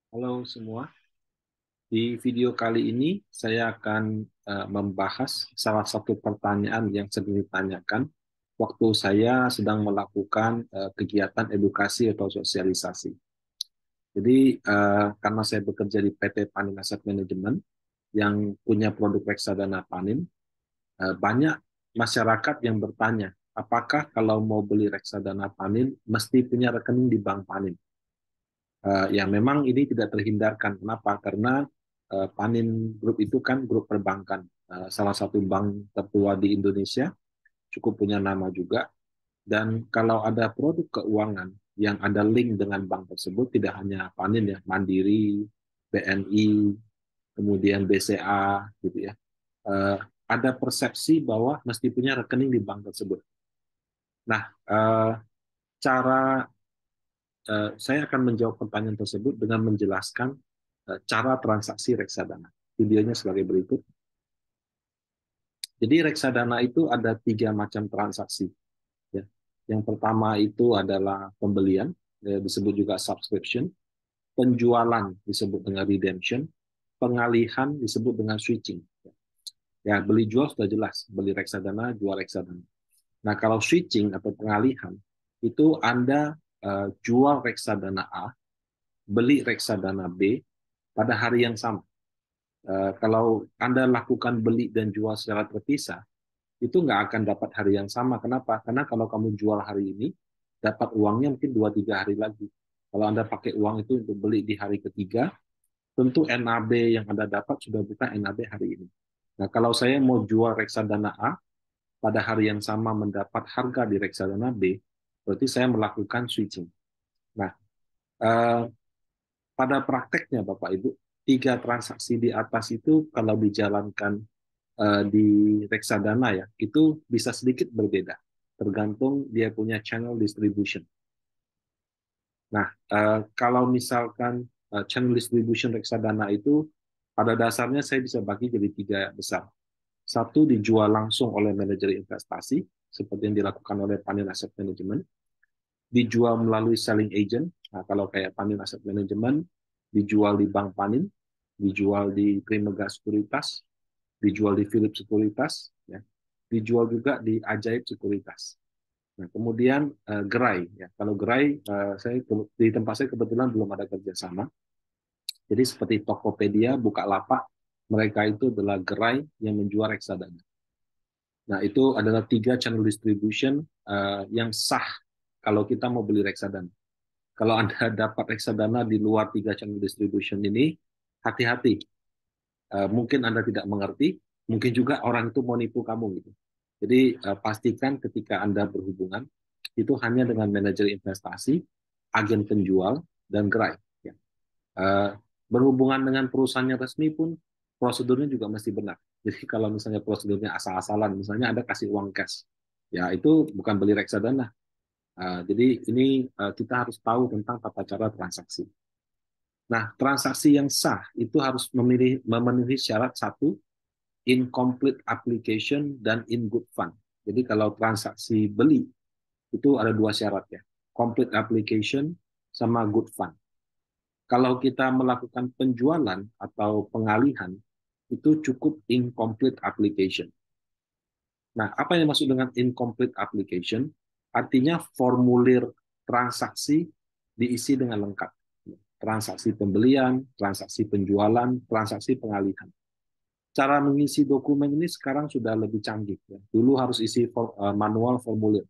Halo semua, di video kali ini saya akan membahas salah satu pertanyaan yang sering ditanyakan waktu saya sedang melakukan kegiatan edukasi atau sosialisasi. Jadi karena saya bekerja di PT Panin Asset Management yang punya produk reksadana Panin, banyak masyarakat yang bertanya, apakah kalau mau beli reksadana Panin mesti punya rekening di Bank Panin? Ya memang ini tidak terhindarkan. Kenapa? Karena Panin Group itu kan grup perbankan, salah satu bank tertua di Indonesia, cukup punya nama juga. Dan kalau ada produk keuangan yang ada link dengan bank tersebut, tidak hanya Panin ya, Mandiri, BNI, kemudian BCA, gitu ya. Eh, ada persepsi bahwa mesti punya rekening di bank tersebut. Nah, cara saya akan menjawab pertanyaan tersebut dengan menjelaskan cara transaksi reksadana. Videonya sebagai berikut. Jadi reksadana itu ada 3 macam transaksi. Ya. Yang pertama itu adalah pembelian, disebut juga subscription. Penjualan disebut dengan redemption. Pengalihan disebut dengan switching. Ya, beli jual sudah jelas. Beli reksadana, jual reksadana. Nah, kalau switching atau pengalihan, itu Anda jual reksadana A, beli reksadana B pada hari yang sama. Kalau Anda lakukan beli dan jual secara terpisah, itu nggak akan dapat hari yang sama. Kenapa? Karena kalau kamu jual hari ini, dapat uangnya mungkin 2-3 hari lagi. Kalau Anda pakai uang itu untuk beli di hari ketiga, tentu NAB yang Anda dapat sudah bukan NAB hari ini. Nah, kalau saya mau jual reksadana A, pada hari yang sama mendapat harga di reksadana B, berarti saya melakukan switching. Nah, eh, pada prakteknya Bapak Ibu, 3 transaksi di atas itu kalau dijalankan di reksadana ya, itu bisa sedikit berbeda, tergantung dia punya channel distribution. Nah, kalau misalkan channel distribution reksadana itu pada dasarnya saya bisa bagi jadi 3 besar. Satu dijual langsung oleh manajer investasi, seperti yang dilakukan oleh Panin Asset Management. Dijual melalui selling agent. Nah, kalau kayak Panin Asset Management, dijual di Bank Panin, dijual di Trimegah Sekuritas, dijual di Philip Sekuritas, ya, dijual juga di Ajaib Sekuritas. Nah, kemudian gerai, ya. Kalau gerai, saya di tempat saya kebetulan belum ada kerjasama. Jadi seperti Tokopedia, Bukalapak, mereka itu adalah gerai yang menjual reksadana. Nah, itu adalah 3 channel distribution yang sah kalau kita mau beli reksadana. Kalau Anda dapat reksadana di luar 3 channel distribution ini, hati-hati. Mungkin Anda tidak mengerti, mungkin juga orang itu mau nipu kamu gitu. Jadi pastikan ketika Anda berhubungan itu hanya dengan manajer investasi, agen penjual, dan gerai. Ya. Uh, Berhubungan dengan perusahaan yang resmi pun prosedurnya juga mesti benar. Jadi kalau misalnya prosedurnya asal-asalan, misalnya Anda kasih uang cash, ya itu bukan beli reksadana. Jadi ini kita harus tahu tentang tata cara transaksi. Nah, transaksi yang sah itu harus memenuhi syarat satu, incomplete application dan in good fund. Jadi kalau transaksi beli itu ada 2 syarat ya, complete application sama good fund. Kalau kita melakukan penjualan atau pengalihan itu cukup incomplete application. Nah, apa yang dimaksud dengan incomplete application? Artinya formulir transaksi diisi dengan lengkap. Transaksi pembelian, transaksi penjualan, transaksi pengalihan. Cara mengisi dokumen ini sekarang sudah lebih canggih. Ya. Dulu harus isi manual formulir.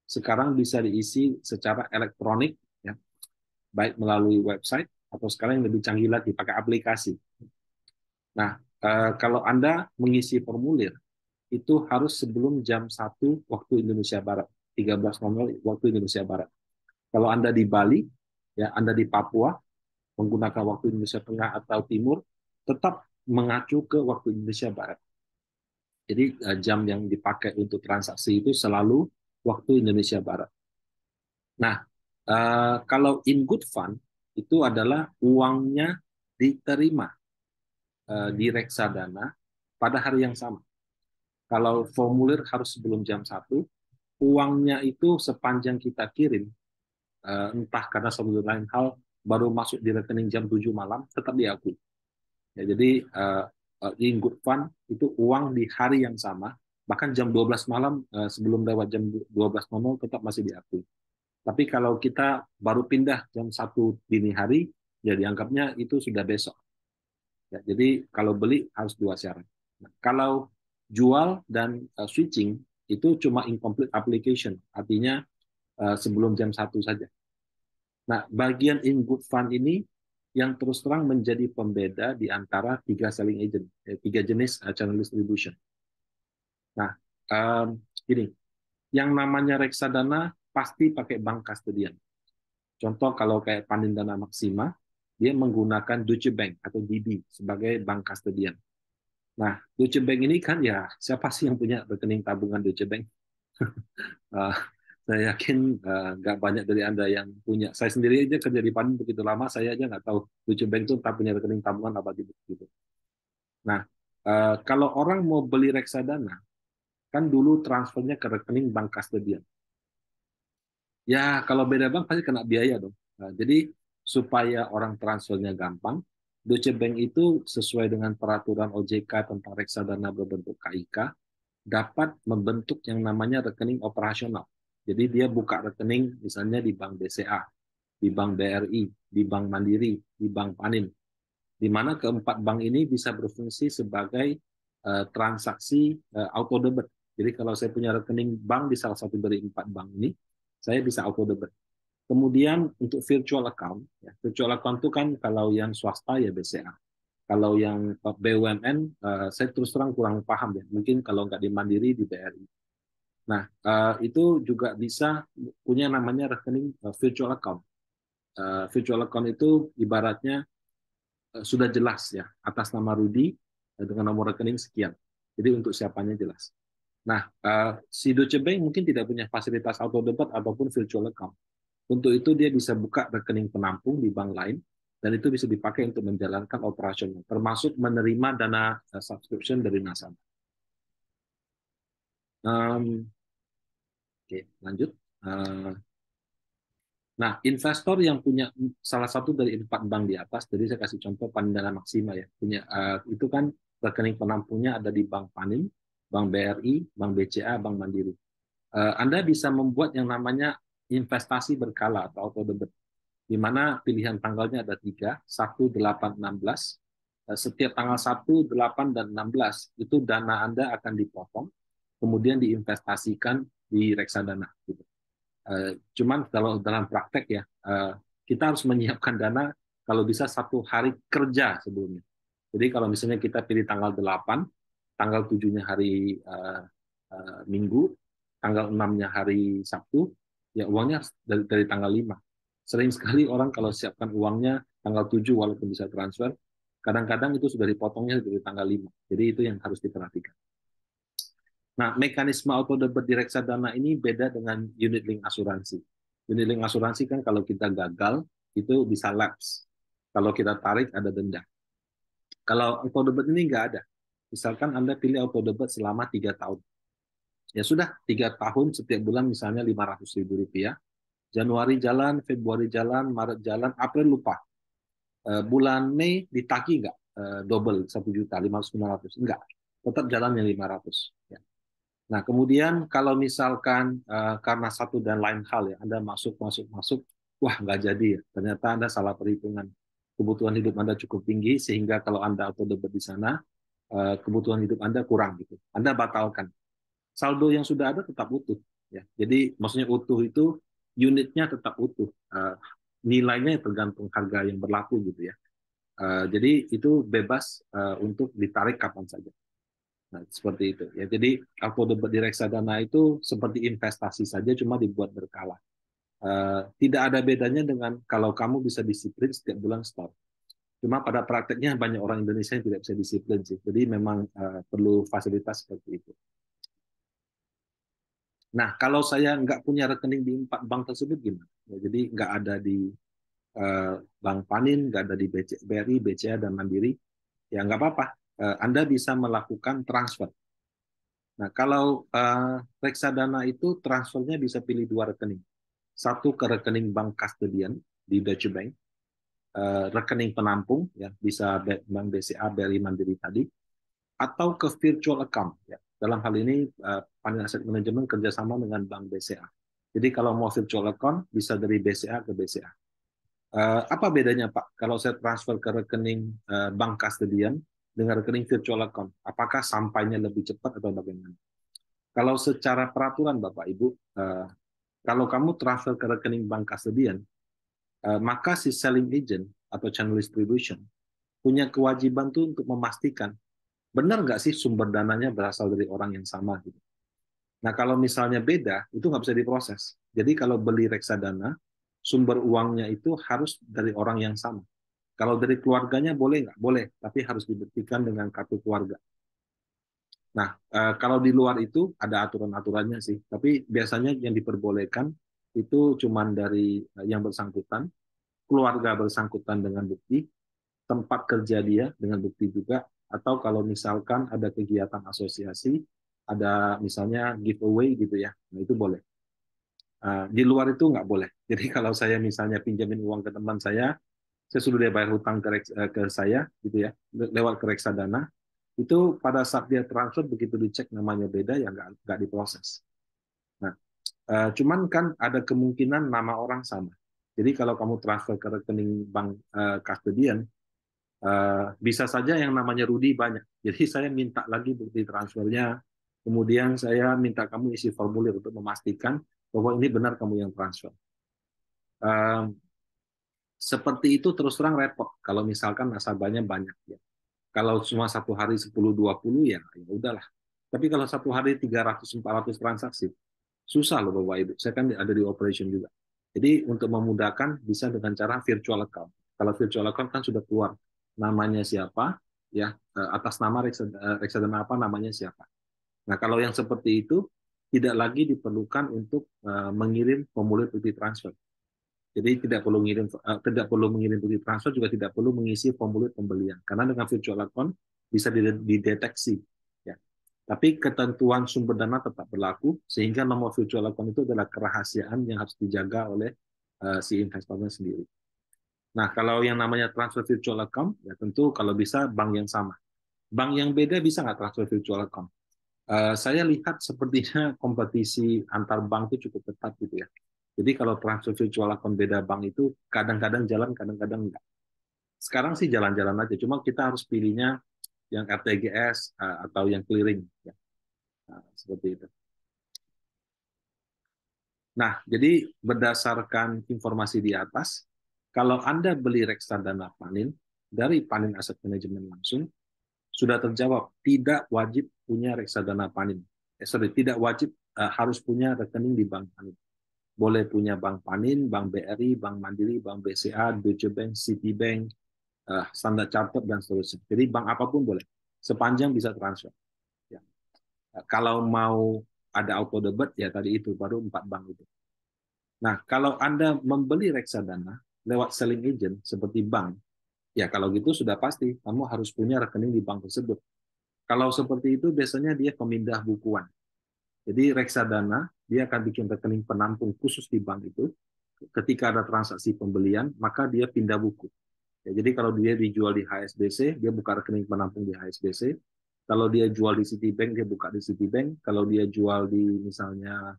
Sekarang bisa diisi secara elektronik, ya, baik melalui website atau sekarang yang lebih canggih lagi pakai aplikasi. Nah, kalau Anda mengisi formulir, itu harus sebelum jam 1 waktu Indonesia Barat, 13.00 waktu Indonesia Barat. Kalau Anda di Bali, ya Anda di Papua, menggunakan waktu Indonesia Tengah atau Timur, tetap mengacu ke waktu Indonesia Barat. Jadi jam yang dipakai untuk transaksi itu selalu waktu Indonesia Barat. Nah, kalau in good fund itu adalah uangnya diterima di reksadana pada hari yang sama. Kalau formulir harus sebelum jam 1, uangnya itu sepanjang kita kirim, entah karena suatu lain hal baru masuk di rekening jam 7 malam, tetap diakui. Ya, jadi in good fund itu uang di hari yang sama, bahkan jam 12 malam sebelum lewat jam 12.00 tetap masih diakui. Tapi kalau kita baru pindah jam 1 dini hari, ya dianggapnya itu sudah besok. Ya, jadi kalau beli harus 2 syarat. Nah, kalau jual dan switching itu cuma incomplete application, artinya sebelum jam 1 saja. Nah, bagian in good fund ini yang terus terang menjadi pembeda di antara 3 selling agent, 3 jenis channel distribution. Nah, gini, yang namanya reksadana pasti pakai bank custodian. Contoh kalau kayak Panindana Maksima, dia menggunakan Deutsche Bank atau DB sebagai bank custodian. Nah, Deutsche Bank ini kan ya siapa sih yang punya rekening tabungan Deutsche Bank? Uh, saya yakin nggak banyak dari Anda yang punya. Saya sendiri aja kerja di Panin begitu lama, saya aja nggak tahu Deutsche Bank itu tak punya rekening tabungan apa gitu. Nah, kalau orang mau beli reksadana, kan dulu transfernya ke rekening bank custodian. Ya, kalau beda bank pasti kena biaya dong. Nah, jadi supaya orang transfernya gampang, Deutsche Bank itu sesuai dengan peraturan OJK tentang reksadana berbentuk KIK, dapat membentuk yang namanya rekening operasional. Jadi dia buka rekening misalnya di Bank BCA, di Bank BRI, di Bank Mandiri, di Bank Panin, di mana keempat bank ini bisa berfungsi sebagai transaksi auto debit. Jadi kalau saya punya rekening bank di salah satu dari 4 bank ini, saya bisa auto debit. Kemudian untuk virtual account, ya, virtual account itu kan kalau yang swasta ya BCA. Kalau yang BUMN, saya terus terang kurang paham ya. Mungkin kalau nggak di Mandiri, di BRI. Nah, itu juga bisa punya namanya rekening virtual account. Virtual account itu ibaratnya sudah jelas ya, atas nama Rudi dengan nomor rekening sekian. Jadi untuk siapanya jelas. Nah, si Deutsche Bank mungkin tidak punya fasilitas auto debit ataupun virtual account. Untuk itu dia bisa buka rekening penampung di bank lain dan itu bisa dipakai untuk menjalankan operasional, termasuk menerima dana subscription dari nasabah. Oke, lanjut. Nah, investor yang punya salah satu dari 4 bank di atas, jadi saya kasih contoh Pandana Maksima ya, punya itu kan rekening penampungnya ada di Bank Panin, Bank BRI, Bank BCA, Bank Mandiri. Anda bisa membuat yang namanya investasi berkala atau auto debit, di mana pilihan tanggalnya ada 3, 1, 8, 16. Setiap tanggal 1, 8, dan 16 itu dana Anda akan dipotong, kemudian diinvestasikan di reksadana. Gitu. Cuman kalau dalam praktek ya, kita harus menyiapkan dana kalau bisa 1 hari kerja sebelumnya. Jadi kalau misalnya kita pilih tanggal 8, tanggal 7-nya hari Minggu, tanggal 6-nya hari Sabtu, ya uangnya dari tanggal 5. Sering sekali orang kalau siapkan uangnya tanggal 7 walaupun bisa transfer, kadang-kadang itu sudah dipotongnya dari tanggal 5. Jadi itu yang harus diperhatikan. Nah, mekanisme auto debit di reksadana ini beda dengan unit link asuransi. Unit link asuransi kan kalau kita gagal, itu bisa lapse. Kalau kita tarik, ada denda. Kalau auto debit ini nggak ada. Misalkan Anda pilih auto debit selama 3 tahun. Ya sudah, 3 tahun setiap bulan misalnya Rp500.000. Januari jalan, Februari jalan, Maret jalan, April lupa. Bulan Mei ditagih nggak? Double, 1 juta, 500, 900. Enggak. Tetap jalan yang 500. Ya. Nah, kemudian kalau misalkan karena satu dan lain hal ya, Anda masuk, wah nggak jadi ya. Ternyata Anda salah perhitungan. Kebutuhan hidup Anda cukup tinggi sehingga kalau Anda auto debit di sana, kebutuhan hidup Anda kurang gitu. Anda batalkan. Saldo yang sudah ada tetap utuh. Ya. Jadi maksudnya utuh itu unitnya tetap utuh. Nilainya tergantung harga yang berlaku gitu ya. Jadi itu bebas untuk ditarik kapan saja. Nah, seperti itu ya. Jadi auto debit di reksadana itu seperti investasi saja, cuma dibuat berkala. Tidak ada bedanya dengan kalau kamu bisa disiplin setiap bulan store. Cuma pada prakteknya banyak orang Indonesia yang tidak bisa disiplin sih. Jadi memang perlu fasilitas seperti itu. Nah, kalau saya nggak punya rekening di 4 bank tersebut gimana? Ya, jadi nggak ada di Bank Panin, nggak ada di BRI, BCA, dan Mandiri, ya nggak apa-apa. Anda bisa melakukan transfer. Nah, kalau reksadana itu transfernya bisa pilih 2 rekening. Satu ke rekening bank custodian di Deutsche Bank, rekening penampung, ya bisa Bank BCA, BRI Mandiri tadi, atau ke virtual account. Ya. Dalam hal ini, Panin Asset Management kerjasama dengan Bank BCA. Jadi kalau mau virtual account, bisa dari BCA ke BCA. Apa bedanya Pak, kalau saya transfer ke rekening bank custodian dengan rekening virtual account? Apakah sampainya lebih cepat atau bagaimana? Kalau secara peraturan Bapak Ibu, kalau kamu transfer ke rekening bank custodian, maka si selling agent atau channel distribution punya kewajiban tuh untuk memastikan benar nggak sih sumber dananya berasal dari orang yang sama gitu. Nah kalau misalnya beda, itu nggak bisa diproses. Jadi kalau beli reksadana, sumber uangnya itu harus dari orang yang sama. Kalau dari keluarganya boleh nggak? Boleh, tapi harus dibuktikan dengan kartu keluarga. Nah, kalau di luar itu ada aturan-aturannya sih, tapi biasanya yang diperbolehkan itu cuma dari yang bersangkutan, keluarga bersangkutan dengan bukti, tempat kerja dia dengan bukti juga, atau kalau misalkan ada kegiatan asosiasi, ada misalnya giveaway gitu ya, nah itu boleh. Di luar itu nggak boleh. Jadi kalau saya misalnya pinjamin uang ke teman saya suruh dia bayar hutang ke saya gitu ya, lewat ke reksadana, itu pada saat dia transfer begitu dicek namanya beda ya nggak diproses. Nah, cuman kan ada kemungkinan nama orang sama. Jadi kalau kamu transfer ke rekening bank custodian, bisa saja yang namanya Rudi banyak. Jadi saya minta lagi bukti transfernya, kemudian saya minta kamu isi formulir untuk memastikan bahwa ini benar kamu yang transfer. Uh, Seperti itu terus terang repot kalau misalkan nasabahnya banyak ya. Kalau cuma satu hari 10-20 ya udahlah. Tapi kalau satu hari 300-400 transaksi, susah loh Bapak Ibu. Saya kan ada di operation juga. Jadi untuk memudahkan bisa dengan cara virtual account. Kalau virtual account kan sudah keluar namanya siapa, ya atas nama reksadana apa namanya siapa. Nah kalau yang seperti itu tidak lagi diperlukan untuk mengirim formulir bukti transfer. Jadi tidak perlu mengirim bukti transfer, juga tidak perlu mengisi formulir pembelian karena dengan virtual account bisa dideteksi. Ya. Tapi ketentuan sumber dana tetap berlaku sehingga nomor virtual account itu adalah kerahasiaan yang harus dijaga oleh si investornya sendiri. Nah, kalau yang namanya transfer virtual account, ya tentu kalau bisa bank yang sama. Bank yang beda bisa nggak transfer virtual account? Saya lihat sepertinya kompetisi antar bank itu cukup ketat gitu ya. Jadi kalau transfer virtual account beda bank itu kadang-kadang jalan, kadang-kadang enggak. Sekarang sih jalan-jalan aja, cuma kita harus pilihnya yang RTGS atau yang clearing. Ya. Nah, seperti itu. Nah, jadi berdasarkan informasi di atas, kalau Anda beli reksadana Panin dari Panin Asset Management langsung, sudah terjawab, tidak wajib punya reksadana Panin. Tidak wajib harus punya rekening di bank Panin. Boleh punya Bank Panin, Bank BRI, Bank Mandiri, Bank BCA, Deutsche Bank, Citibank, Standard Chartered, dan seterusnya. Jadi bank apapun boleh, sepanjang bisa transfer. Ya. Kalau mau ada auto debit, ya tadi itu, baru 4 bank itu. Nah, kalau Anda membeli reksadana lewat selling agent seperti bank, ya kalau gitu sudah pasti kamu harus punya rekening di bank tersebut. Kalau seperti itu biasanya dia pemindah bukuan. Jadi reksadana dia akan bikin rekening penampung khusus di bank itu. Ketika ada transaksi pembelian, maka dia pindah buku. Ya, jadi kalau dia dijual di HSBC, dia buka rekening penampung di HSBC. Kalau dia jual di Citibank, dia buka di Citibank. Kalau dia jual di misalnya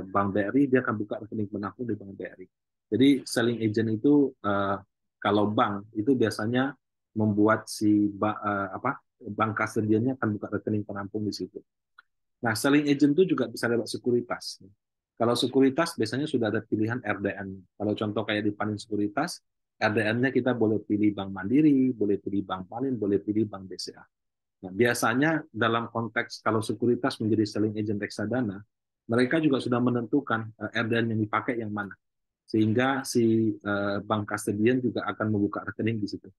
Bank BRI, dia akan buka rekening penampung di Bank BRI. Jadi selling agent itu kalau bank itu biasanya membuat si bank custodiannya akan buka rekening penampung di situ. Nah, selling agent itu juga bisa lewat sekuritas. Kalau sekuritas biasanya sudah ada pilihan RDN. Kalau contoh kayak di Panin Sekuritas, RDN-nya kita boleh pilih Bank Mandiri, boleh pilih Bank Panin, boleh pilih Bank BCA. Nah, biasanya dalam konteks kalau sekuritas menjadi selling agent reksadana, mereka juga sudah menentukan RDN yang dipakai yang mana. Sehingga si bank custodian juga akan membuka rekening di situ.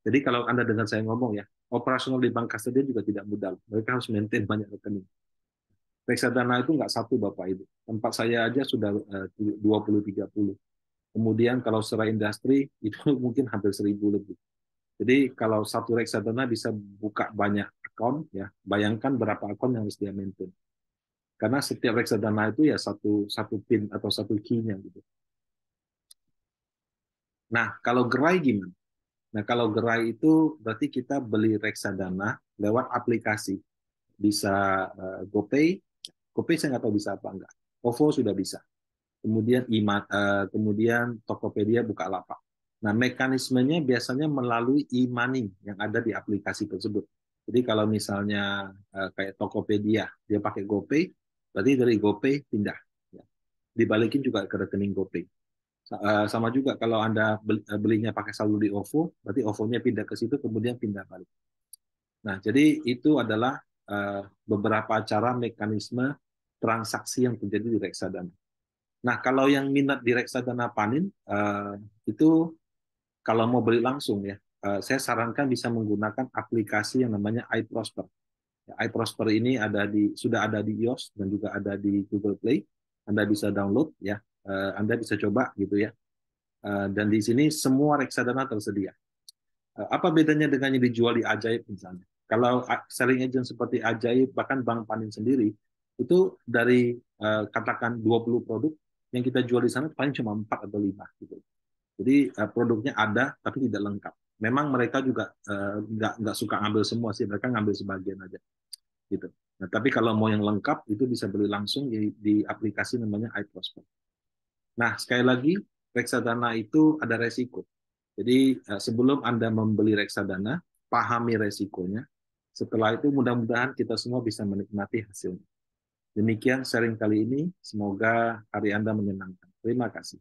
Jadi kalau Anda dengar saya ngomong ya, operasional di bank custodian juga tidak mudah. Mereka harus maintain banyak rekening. Reksadana itu nggak satu Bapak Ibu. Tempat saya aja sudah 20-30. Kemudian kalau secara industri itu mungkin hampir 1.000 lebih. Jadi kalau satu reksadana bisa buka banyak akun, ya bayangkan berapa akun yang harus dia maintain. Karena setiap reksadana itu ya satu pin atau satu key-nya gitu. Nah, kalau gerai gimana? Nah, kalau gerai itu berarti kita beli reksadana lewat aplikasi. Bisa GoPay, GoPay saya nggak tahu bisa apa enggak. OVO sudah bisa. Kemudian kemudian Tokopedia, Bukalapak. Nah, mekanismenya biasanya melalui e-money yang ada di aplikasi tersebut. Jadi kalau misalnya kayak Tokopedia, dia pakai GoPay, berarti dari GoPay pindah. Ya. Dibalikin juga ke rekening GoPay. Sama juga kalau Anda belinya pakai saldo di OVO, berarti OVO-nya pindah ke situ, kemudian pindah balik. Nah, jadi itu adalah beberapa cara mekanisme transaksi yang terjadi di reksadana. Nah, kalau yang minat di reksadana Panin, itu kalau mau beli langsung ya, saya sarankan bisa menggunakan aplikasi yang namanya iProsper. Ya, iProsper ini sudah ada di iOS dan juga ada di Google Play. Anda bisa download ya, Anda bisa coba gitu ya. Dan di sini semua reksadana tersedia. Apa bedanya dengan yang dijual di Ajaib misalnya? Kalau selling agent seperti Ajaib, bahkan Bank Panin sendiri, itu dari katakan 20 produk, yang kita jual di sana paling cuma 4 atau 5. Gitu. Jadi produknya ada, tapi tidak lengkap. Memang mereka juga nggak suka ngambil semua sih, mereka ngambil sebagian aja. Gitu. Nah, tapi kalau mau yang lengkap, itu bisa beli langsung di aplikasi namanya iProsper. Nah, sekali lagi, reksadana itu ada resiko. Jadi sebelum Anda membeli reksadana, pahami resikonya. Setelah itu mudah-mudahan kita semua bisa menikmati hasilnya. Demikian sharing kali ini. Semoga hari Anda menyenangkan. Terima kasih.